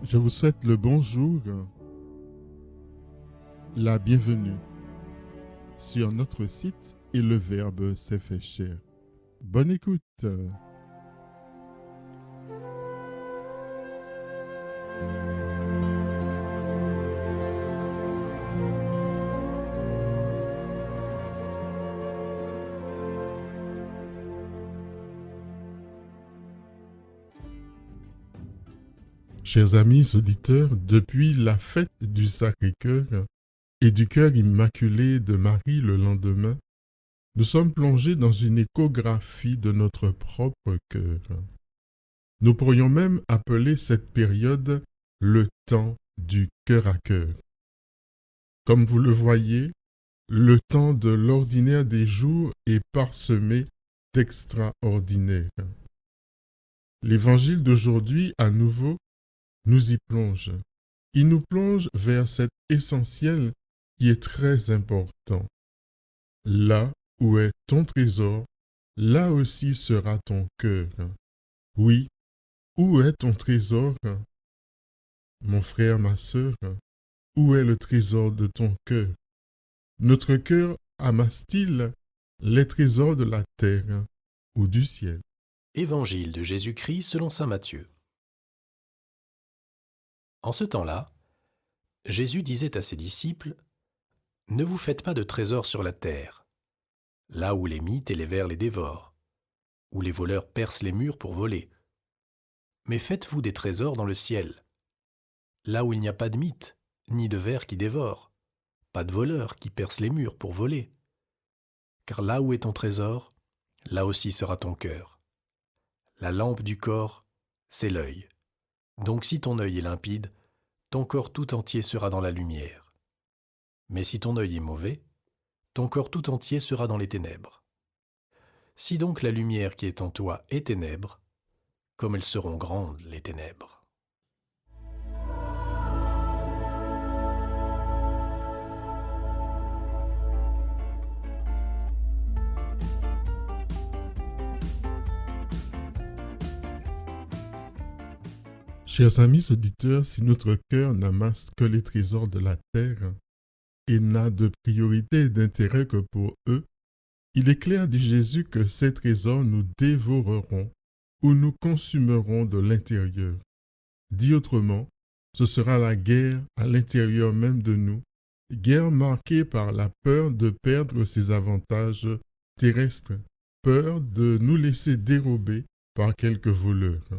Je vous souhaite le bonjour, la bienvenue sur notre site et le Verbe s'est fait chair. Bonne écoute. Chers amis auditeurs, depuis la fête du Sacré-Cœur et du cœur immaculé de Marie le lendemain, nous sommes plongés dans une échographie de notre propre cœur. Nous pourrions même appeler cette période le temps du cœur à cœur. Comme vous le voyez, le temps de l'ordinaire des jours est parsemé d'extraordinaire. L'évangile d'aujourd'hui, à nouveau, nous y plonge. Il nous plonge vers cet essentiel qui est très important. Là où est ton trésor, là aussi sera ton cœur. Oui, où est ton trésor, mon frère, ma sœur? Où est le trésor de ton cœur? Notre cœur amasse-t-il les trésors de la terre ou du ciel? Évangile de Jésus-Christ selon saint Matthieu. En ce temps-là, Jésus disait à ses disciples : « Ne vous faites pas de trésors sur la terre, là où les mythes et les vers les dévorent, où les voleurs percent les murs pour voler. Mais faites-vous des trésors dans le ciel, là où il n'y a pas de mythes, ni de vers qui dévorent, pas de voleurs qui percent les murs pour voler. Car là où est ton trésor, là aussi sera ton cœur. La lampe du corps, c'est l'œil. Donc si ton œil est limpide, ton corps tout entier sera dans la lumière. Mais si ton œil est mauvais, ton corps tout entier sera dans les ténèbres. Si donc la lumière qui est en toi est ténèbres, comme elles seront grandes les ténèbres. » Chers amis auditeurs, si notre cœur n'amasse que les trésors de la terre et n'a de priorité et d'intérêt que pour eux, il est clair, dit Jésus, que ces trésors nous dévoreront ou nous consumeront de l'intérieur. Dit autrement, ce sera la guerre à l'intérieur même de nous, guerre marquée par la peur de perdre ses avantages terrestres, peur de nous laisser dérober par quelques voleurs.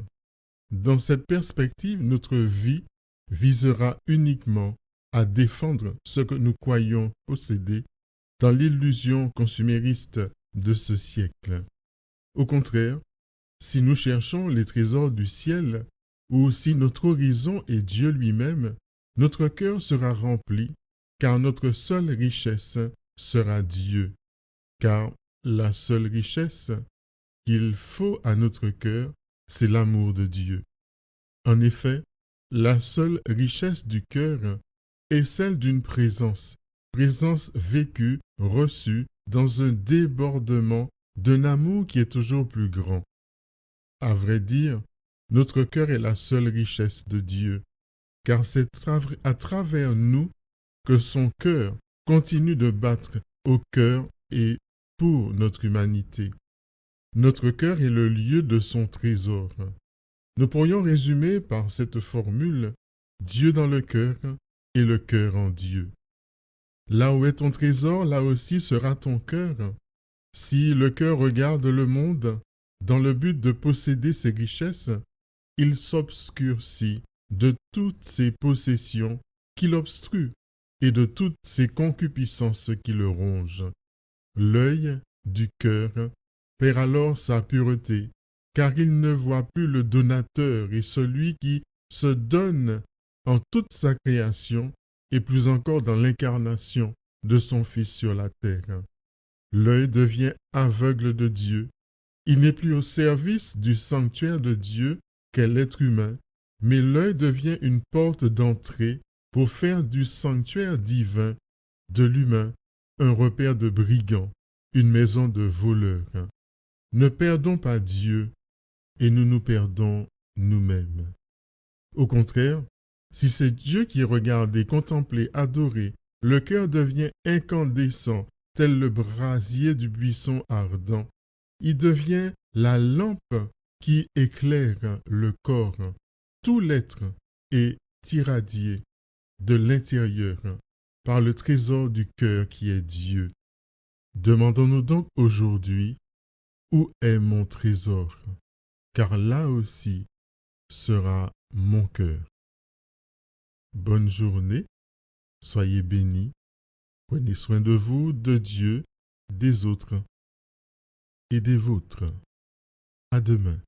Dans cette perspective, notre vie visera uniquement à défendre ce que nous croyons posséder dans l'illusion consumériste de ce siècle. Au contraire, si nous cherchons les trésors du ciel, ou si notre horizon est Dieu lui-même, notre cœur sera rempli, car notre seule richesse sera Dieu. Car la seule richesse qu'il faut à notre cœur, c'est l'amour de Dieu. En effet, la seule richesse du cœur est celle d'une présence vécue, reçue dans un débordement d'un amour qui est toujours plus grand. À vrai dire, notre cœur est la seule richesse de Dieu, car c'est à travers nous que son cœur continue de battre au cœur et pour notre humanité. Notre cœur est le lieu de son trésor. Nous pourrions résumer par cette formule Dieu dans le cœur et le cœur en Dieu. Là où est ton trésor, là aussi sera ton cœur. Si le cœur regarde le monde dans le but de posséder ses richesses, il s'obscurcit de toutes ses possessions qui l'obstruent et de toutes ses concupiscences qui le rongent. L'œil du cœur perd alors sa pureté, car il ne voit plus le donateur et celui qui se donne en toute sa création et plus encore dans l'incarnation de son Fils sur la terre. L'œil devient aveugle de Dieu. Il n'est plus au service du sanctuaire de Dieu qu'est l'être humain, mais l'œil devient une porte d'entrée pour faire du sanctuaire divin de l'humain un repère de brigands, une maison de voleurs. Ne perdons pas Dieu et nous nous perdons nous-mêmes. Au contraire, Si c'est Dieu qui est regardé, contemplé, adoré, le cœur devient incandescent, tel le brasier du buisson ardent. Il devient la lampe qui éclaire le corps. Tout l'être est irradié de l'intérieur par le trésor du cœur qui est Dieu. Demandons-nous donc aujourd'hui, où est mon trésor? Car là aussi sera mon cœur. Bonne journée, soyez bénis, prenez soin de vous, de Dieu, des autres et des vôtres. À demain.